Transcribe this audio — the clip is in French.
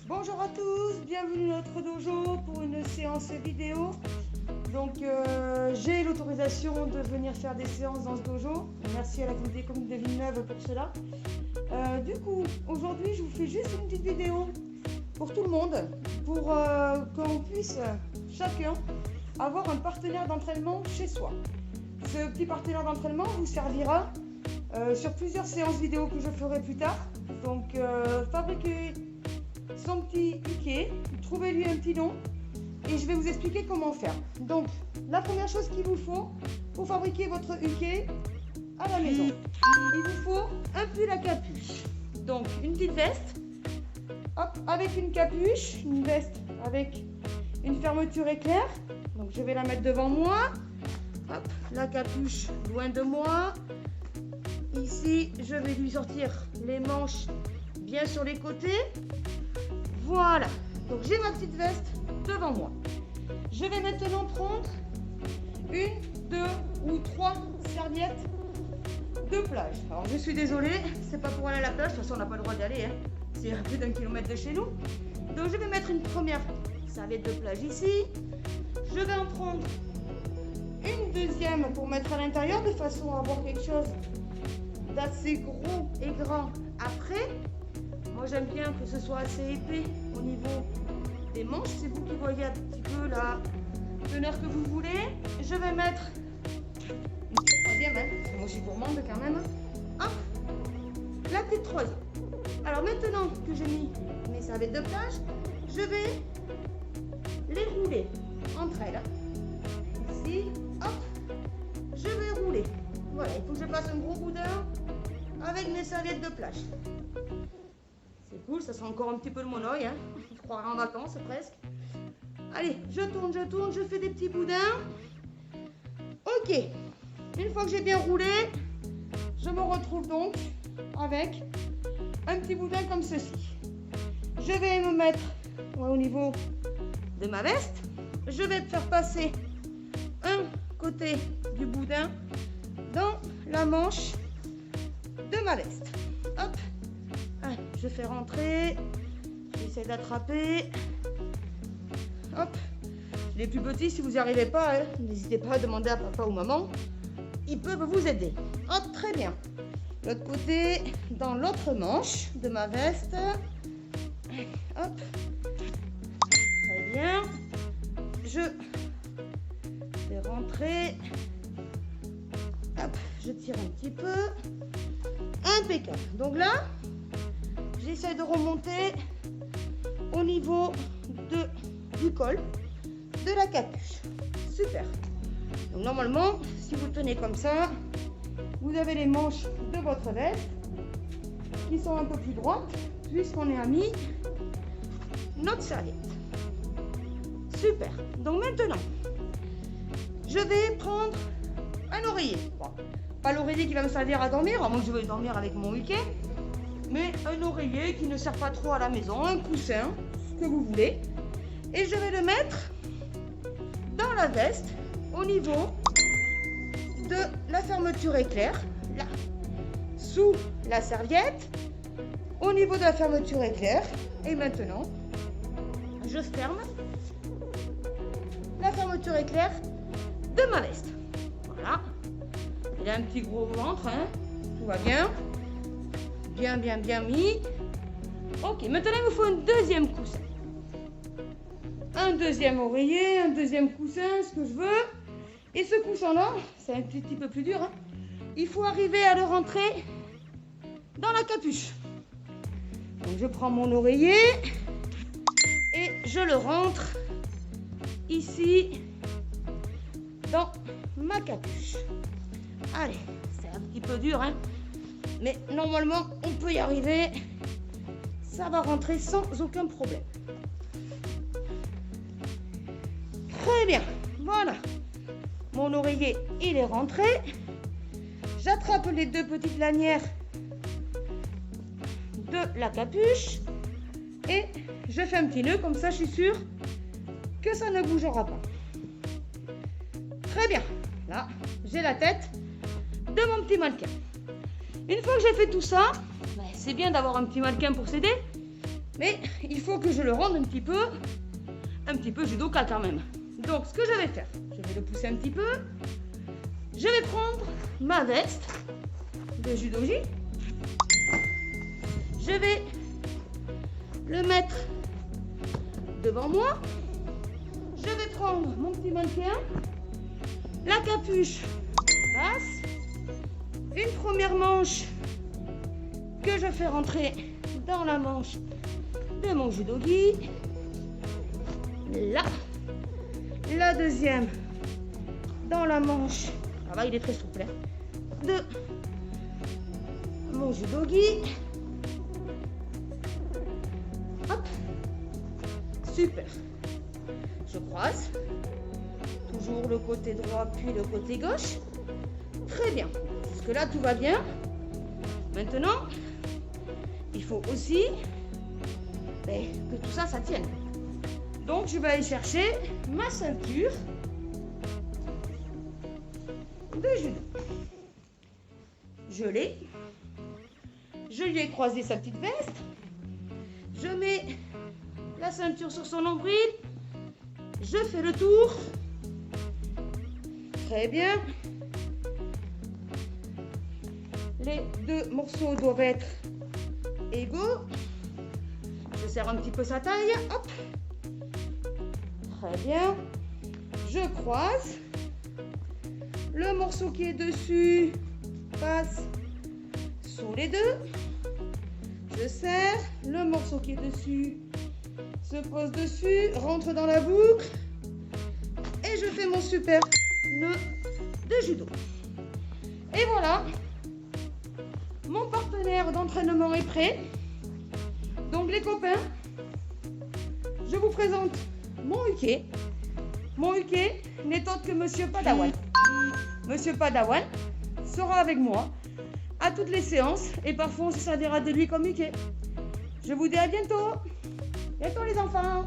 Bonjour à tous, bienvenue dans notre dojo pour une séance vidéo. Donc j'ai l'autorisation de venir faire des séances dans ce dojo. Merci à la communauté commune de Villeneuve pour cela. Du coup, aujourd'hui je vous fais juste une petite vidéo pour tout le monde, pour qu'on puisse chacun avoir un partenaire d'entraînement chez soi. Ce petit partenaire d'entraînement vous servira sur plusieurs séances vidéo que je ferai plus tard. Donc fabriquez son petit uke, trouvez-lui un petit nom et je vais vous expliquer comment faire. Donc la première chose qu'il vous faut pour fabriquer votre uke à la maison, il vous faut un pull à capuche. Donc une petite veste, hop, avec une capuche, une veste avec une fermeture éclair. Donc je vais la mettre devant moi, hop, la capuche loin de moi. Ici je vais lui sortir les manches bien sur les côtés. Voilà, donc j'ai ma petite veste devant moi. Je vais maintenant prendre une, deux ou trois serviettes de plage. Alors je suis désolée, c'est pas pour aller à la plage, de toute façon on n'a pas le droit d'y aller, hein. C'est à plus d'un kilomètre de chez nous. Donc je vais mettre une première serviette de plage ici. Je vais en prendre une deuxième pour mettre à l'intérieur de façon à avoir quelque chose d'assez gros et grand après. Moi j'aime bien que ce soit assez épais au niveau des manches. C'est vous qui voyez un petit peu la teneur que vous voulez. Je vais mettre une petite troisième, hein, parce que moi je suis gourmande quand même. Hop, la petite troisième. Alors maintenant que j'ai mis mes serviettes de plage, je vais les rouler entre elles. Ici, hop, je vais rouler. Voilà, il faut que je fasse un gros boudin avec mes serviettes de plage. C'est cool, ça sera encore un petit peu de mon oeil, hein. Je croirais en vacances presque. Allez, je tourne, je fais des petits boudins. Ok, une fois que j'ai bien roulé, je me retrouve donc avec un petit boudin comme ceci. Je vais me mettre au niveau de ma veste. Je vais faire passer un côté du boudin dans la manche de ma veste. Hop. Allez, je fais rentrer, j'essaie d'attraper, hop, les plus petits si vous n'y arrivez pas, hein, n'hésitez pas à demander à papa ou maman, ils peuvent vous aider. Hop, très bien, l'autre côté, dans l'autre manche de ma veste, hop, très bien, je fais rentrer, hop, je tire un petit peu, impeccable, donc là, j'essaie de remonter au niveau du col de la capuche. Super. Donc normalement, si vous tenez comme ça, vous avez les manches de votre veste qui sont un peu plus droites puisqu'on a mis notre serviette. Super. Donc maintenant, je vais prendre un oreiller. Bon, pas l'oreiller qui va me servir à dormir, à moins que je veuille dormir avec mon uke. Mais un oreiller qui ne sert pas trop à la maison, un coussin, ce que vous voulez. Et je vais le mettre dans la veste au niveau de la fermeture éclair, là, sous la serviette, au niveau de la fermeture éclair. Et maintenant, je ferme la fermeture éclair de ma veste. Voilà. Il a un petit gros ventre, hein. Tout va bien. Bien mis. Ok, maintenant il me faut un deuxième coussin. Un deuxième oreiller, un deuxième coussin, ce que je veux. Et ce coussin-là, c'est un petit peu plus dur, hein. Il faut arriver à le rentrer dans la capuche. Donc je prends mon oreiller et je le rentre ici dans ma capuche. Allez, c'est un petit peu dur, hein. Mais normalement, on peut y arriver. Ça va rentrer sans aucun problème. Très bien. Voilà. Mon oreiller, il est rentré. J'attrape les deux petites lanières de la capuche. Et je fais un petit nœud. Comme ça, je suis sûre que ça ne bougera pas. Très bien. Là, j'ai la tête de mon petit mannequin. Une fois que j'ai fait tout ça, c'est bien d'avoir un petit mannequin pour s'aider. Mais il faut que je le rende un petit peu judoka quand même. Donc ce que je vais faire, je vais le pousser un petit peu. Je vais prendre ma veste de judoji. Je vais le mettre devant moi. Je vais prendre mon petit mannequin. La capuche passe. Une première manche que je fais rentrer dans la manche de mon judogi. Là. La deuxième dans la manche. Ah bah, il est très souple. De mon judogi. Hop. Super. Je croise. Toujours le côté droit puis le côté gauche. Très bien. Jusque là tout va bien. Maintenant, il faut aussi que tout ça tienne. Donc je vais aller chercher ma ceinture de judo. Je l'ai. Je lui ai croisé sa petite veste. Je mets la ceinture sur son nombril. Je fais le tour. Très bien. Les deux morceaux doivent être égaux. Je serre un petit peu sa taille. Hop. Très bien. Je croise. Le morceau qui est dessus passe sous les deux. Je serre. Le morceau qui est dessus se pose dessus, rentre dans la boucle. Et je fais mon super nœud de judo. Et voilà. Mon partenaire d'entraînement est prêt. Donc les copains, je vous présente mon uke. Mon uke n'est autre que Monsieur Padawan. Monsieur Padawan sera avec moi à toutes les séances et parfois on se servira de lui comme uke. Je vous dis à bientôt. Bientôt les enfants.